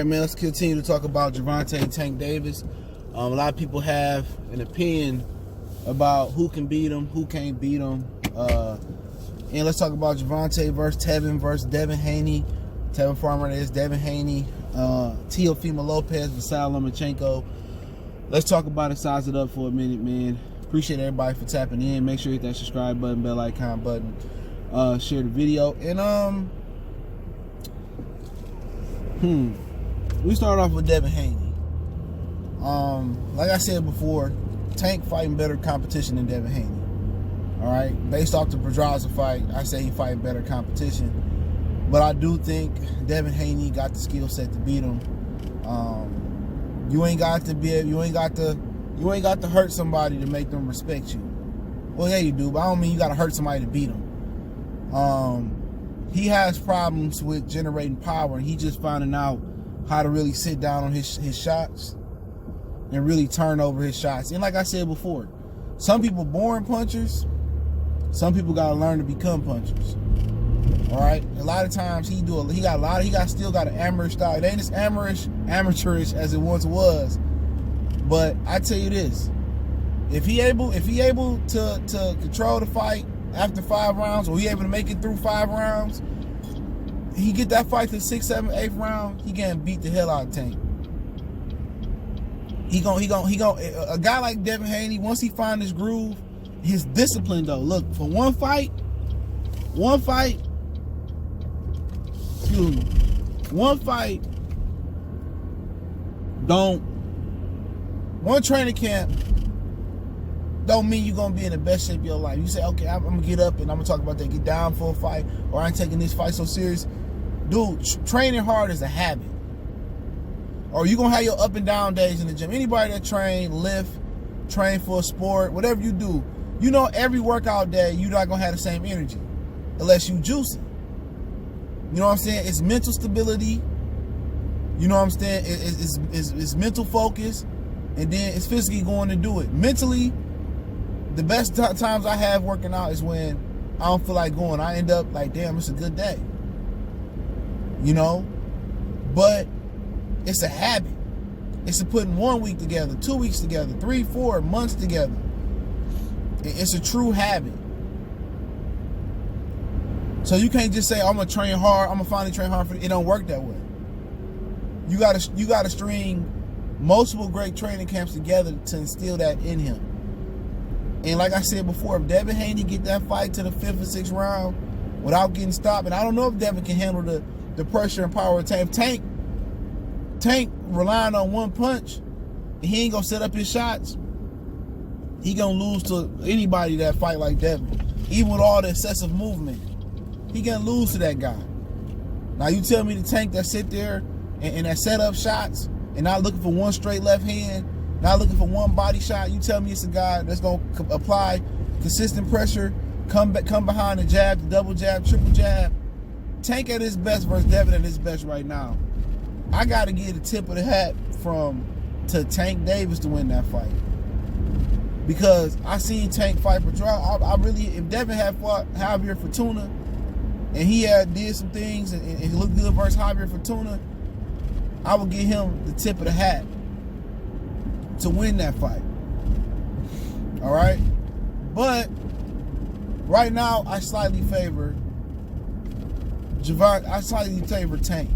right, man, let's continue to talk about Gervonta and Tank Davis. A lot of people have an opinion about who can beat him, who can't beat him. And let's talk about Gervonta versus Tevin versus Devin Haney. Tevin Farmer is Devin Haney. Teofimo Lopez versus Lomachenko. Let's talk about it, size it up for a minute, man. Appreciate everybody for tapping in. Make sure you hit that subscribe button, bell icon button. Share the video. And we start off with Devin Haney. Like I said before, Tank fighting better competition than Devin Haney. Alright, based off the Pedraza fight, I say he fighting better competition. But I do think Devin Haney got the skill set to beat him. You ain't got to hurt somebody to make them respect you. Well, yeah, you do, but I don't mean you got to hurt somebody to beat him. He has problems with generating power, and he just finding out how to really sit down on his shots and really turn over his shots. And like I said before, some people born punchers. Some people gotta learn to become punchers. All right. A lot of times he still got an amateurish style. It ain't as amateurish as it once was. But I tell you this: if he able to control the fight after 5 rounds, or he able to make it through 5 rounds, he get that fight to 6th, 7th, 8th round, he gonna beat the hell out of Tank. He gonna a guy like Devin Haney, once he find his groove, his discipline though. Look, for one fight, one training camp don't mean you're gonna be in the best shape of your life. You say, okay, I'm gonna get up and I'm gonna talk about that, get down for a fight, or I ain't taking this fight so serious. Dude, training hard is a habit. Or you gonna have your up and down days in the gym. Anybody that train for a sport, whatever you do, you know every workout day you're not gonna have the same energy unless you juicing. You know what I'm saying? It's mental stability. You know what I'm saying? It's mental focus, and then it's physically going to do it. Mentally, the best times I have working out is when I don't feel like going. I end up like, damn, it's a good day. You know? But it's a habit. It's a putting 1 week together, 2 weeks together, 3, 4 months together. It's a true habit. So you can't just say, I'm gonna train hard, I'm gonna finally train hard for it. It don't work that way. You gotta string multiple great training camps together to instill that in him. And like I said before, if Devin Haney get that fight to the 5th or 6th round without getting stopped, and I don't know if Devin can handle the pressure and power of Tank. Tank relying on one punch, and he ain't gonna set up his shots, he gonna lose to anybody that fight like Devin. Even with all the excessive movement, he gonna lose to that guy. Now you tell me the Tank that sit there and that set up shots and not looking for one straight left hand, not looking for one body shot, you tell me it's a guy that's gonna apply consistent pressure, come behind the jab, the double jab, triple jab. Tank at his best versus Devin at his best right now. I gotta give the tip of the hat to Tank Davis to win that fight. Because I seen Tank fight Pedraza. I really, if Devin had fought Javier Fortuna and he had did some things and he looked good versus Javier Fortuna, I would give him the tip of the hat to win that fight. All right? But right now, I slightly favor Tank.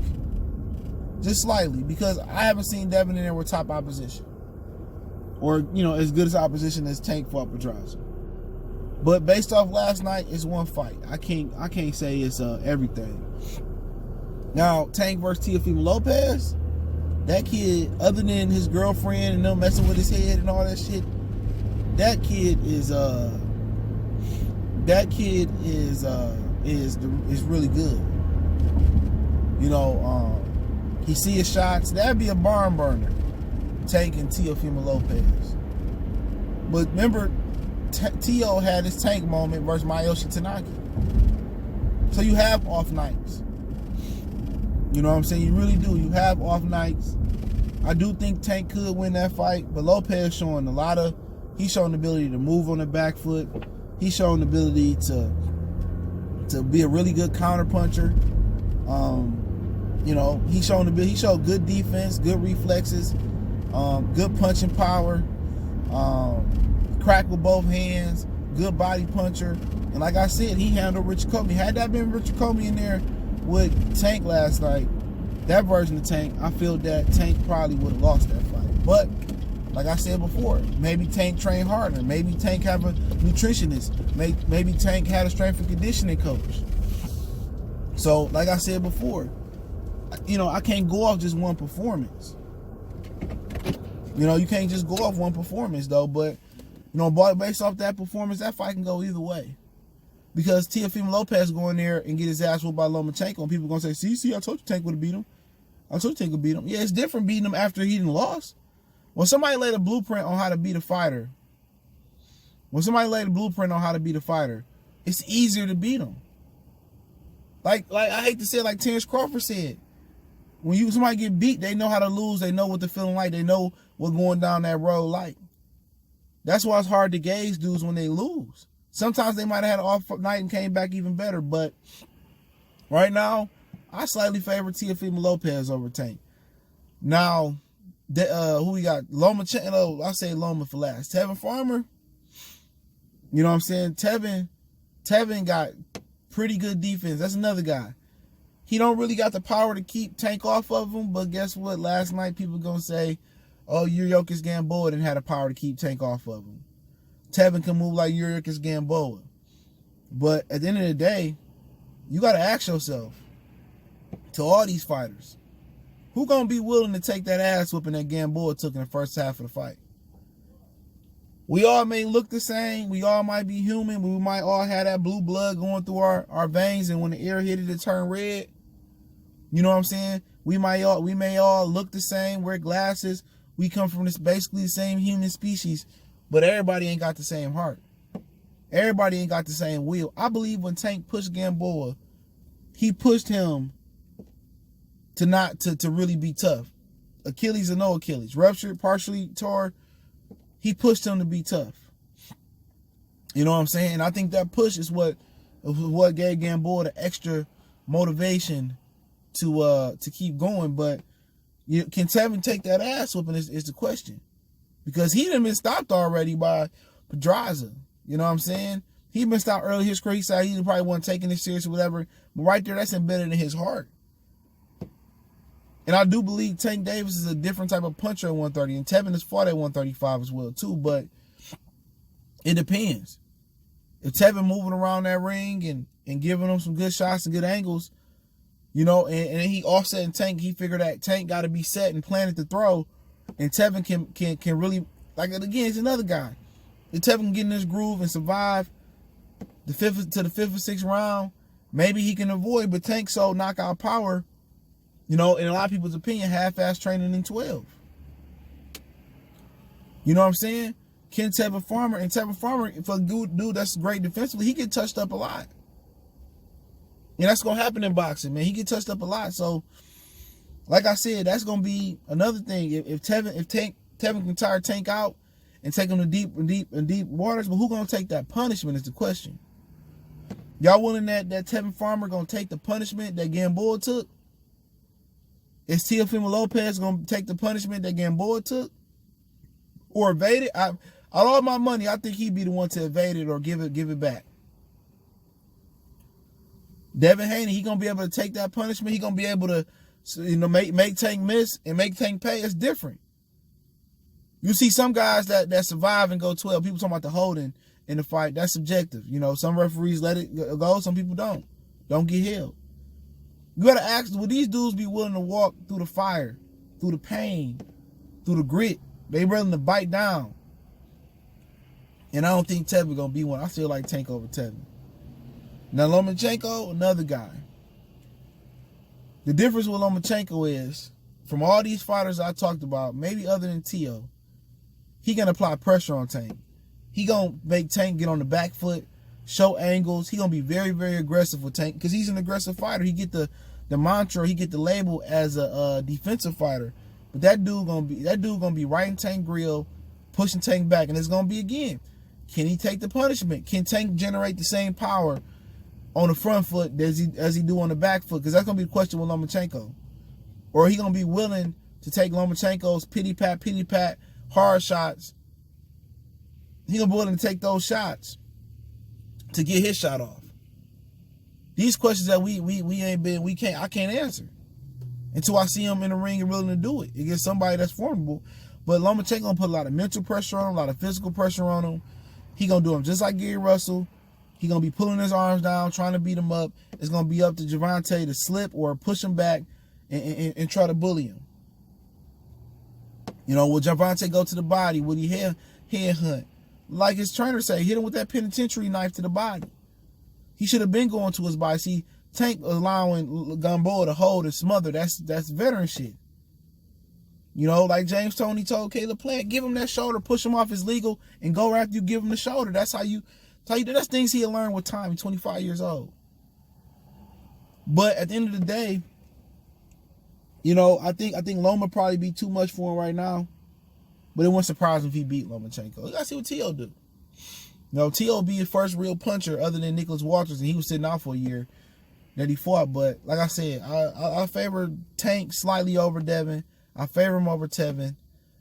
Just slightly, because I haven't seen Devin in there with top opposition. Or, you know, as good as opposition as Tank fought Pedraza. But based off last night, it's one fight. I can't say it's everything. Now, Tank versus Teofimo Lopez, that kid, other than his girlfriend and them messing with his head and all that shit, that kid is really good. You know, he see his shots. That'd be a barn burner, Tank and Teofimo Lopez. But remember, Teo had his Tank moment versus Mayoshi Tanaki. So you have off nights. You know what I'm saying? You really do. You have off nights. I do think Tank could win that fight, but Lopez showing he's showing the ability to move on the back foot. He's showing the ability to be a really good counter puncher. You know, he showed good defense, good reflexes, good punching power, crack with both hands, good body puncher. And like I said, he handled Richard Comey. Had that been Richard Comey in there with Tank last night, that version of Tank, I feel that Tank probably would have lost that fight. But like I said before, maybe Tank trained harder. Maybe Tank have a nutritionist. Maybe Tank had a strength and conditioning coach. So like I said before, you know, I can't go off just one performance. You know, you can't just go off one performance though. But you know, based off that performance, that fight can go either way. Because Teofimo Lopez go in there and get his ass whooped by Lomachenko, and people gonna say, see, I told you Tank would have beat him. I told you Tank would beat him. Yeah, it's different beating him after he didn't lost. When somebody laid a blueprint on how to beat a fighter, it's easier to beat him. Like I hate to say it, like Terrence Crawford said, when somebody get beat, they know how to lose. They know what the feeling like. They know what going down that road like. That's why it's hard to gauge dudes when they lose. Sometimes they might have had an off night and came back even better, but right now, I slightly favor Teofimo Lopez over Tank. Now, who we got? Lomachenko. I say Loma for last. Tevin Farmer. You know what I'm saying? Tevin got pretty good defense. That's another guy. He don't really got the power to keep Tank off of him, but guess what? Last night, people gonna say, oh, Yuriorkis Gamboa didn't have the power to keep Tank off of him. Tevin can move like Yuriorkis Gamboa. But at the end of the day, you got to ask yourself, to all these fighters, who going to be willing to take that ass whooping that Gamboa took in the first half of the fight? We all may look the same. We all might be human. We might all have that blue blood going through our veins, and when the air hit it turn red. You know what I'm saying? We may all look the same, wear glasses. We come from basically the same human species, but everybody ain't got the same heart. Everybody ain't got the same will. I believe when Tank pushed Gamboa, he pushed him to really be tough. Achilles or no Achilles, ruptured, partially tore, he pushed him to be tough. You know what I'm saying? I think that push is what gave Gamboa the extra motivation to keep going. But can Tevin take that ass whooping is the question. Because he done been stopped already by Pedraza. You know what I'm saying? He been stopped early in his career. He said he probably wasn't taking it serious or whatever. But right there, that's embedded in his heart. And I do believe Tank Davis is a different type of puncher at 130. And Tevin has fought at 135 as well, too. But it depends. If Tevin moving around that ring and giving him some good shots and good angles, you know, and he offsetting Tank, he figured that Tank got to be set and planted to throw. And Tevin can really, like, again, he's another guy. If Tevin can get in this groove and survive the fifth or sixth round, maybe he can avoid. But Tank so knockout power, you know, in a lot of people's opinion, half-ass training in 12. You know what I'm saying? Can Tevin Farmer, for a dude that's great defensively, he get touched up a lot. And that's going to happen in boxing, man. He get touched up a lot. So, like I said, that's going to be another thing. If Tevin can tire Tank out and take him to deep waters, but who going to take that punishment is the question. Y'all willing that Tevin Farmer going to take the punishment that Gamboa took? Is Teofimo Lopez going to take the punishment that Gamboa took? Or evade it? Out of all my money, I think he'd be the one to evade it or give it back. Devin Haney, he going to be able to take that punishment. He going to be able to, you know, make Tank miss and make Tank pay. It's different. You see some guys that survive and go 12. People talking about the holding in the fight. That's subjective. You know, some referees let it go. Some people don't. Don't get held. You got to ask, will these dudes be willing to walk through the fire, through the pain, through the grit? They willing to bite down. And I don't think Tevin going to be one. I still like Tank over Tevin. Now, Lomachenko, another guy. The difference with Lomachenko is, from all these fighters I talked about, maybe other than Teo, he going to apply pressure on Tank. He going to make Tank get on the back foot, show angles. He going to be very, very aggressive with Tank because he's an aggressive fighter. He get the mantra, he get the label as a defensive fighter. But that dude gonna be right in Tank grill, pushing Tank back. And it's going to be, again, can he take the punishment? Can Tank generate the same power on the front foot as he do on the back foot? Because that's going to be the question with Lomachenko. Or he gonna be willing to take Lomachenko's pity pat, hard shots. He gonna be willing to take those shots to get his shot off. These questions that I can't answer until I see him in the ring and willing to do it against somebody that's formidable. But Lomachenko gonna put a lot of mental pressure on him, a lot of physical pressure on him. He gonna do him just like Gary Russell. He gonna be pulling his arms down, trying to beat him up. It's gonna be up to Gervonta to slip or push him back and try to bully him. You know, will Gervonta go to the body? Will he head hunt? Like his trainer say, hit him with that penitentiary knife to the body. He should have been going to his body. See, Tank allowing Gamboa to hold and smother. That's veteran shit. You know, like James Toney told Caleb Plant, give him that shoulder, push him off his legal, and go after you give him the shoulder. That's how you that's things he'll learn with time. He's 25 years old. But at the end of the day, you know, I think Loma probably be too much for him right now. But it wouldn't surprise him if he beat Lomachenko. You gotta see what Teo do. You know, Teo be his first real puncher other than Nicholas Walters, and he was sitting out for a year that he fought. But like I said, I favor Tank slightly over Devin. I favor him over Tevin.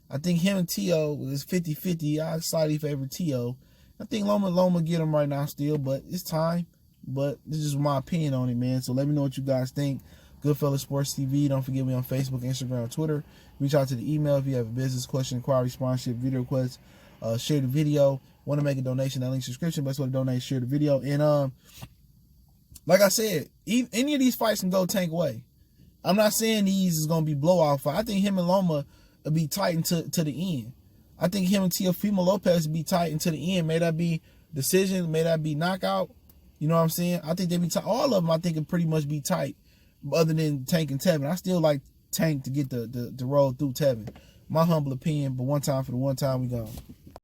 I think him and Teo is 50-50. I slightly favor Teo. I think Loma get him right now still, but it's time. But this is my opinion on it, man. So let me know what you guys think. Goodfellas Sports TV. Don't forget me on Facebook, Instagram, Twitter. Reach out to the email if you have a business question, inquiry, sponsorship, video request. Share the video. Want to make a donation? That link's description. Best way to donate, share the video. And like I said, any of these fights can go Tank way. I'm not saying these is gonna be blowout fight. I think him and Loma will be tight to the end. I think him and Teofimo Lopez will be tight until the end. May that be decision? May that be knockout? You know what I'm saying? I think they be tight. All of them, I think, can pretty much be tight. Other than Tank and Tevin, I still like Tank to get the roll through Tevin. My humble opinion, but one time for the one time, we gone.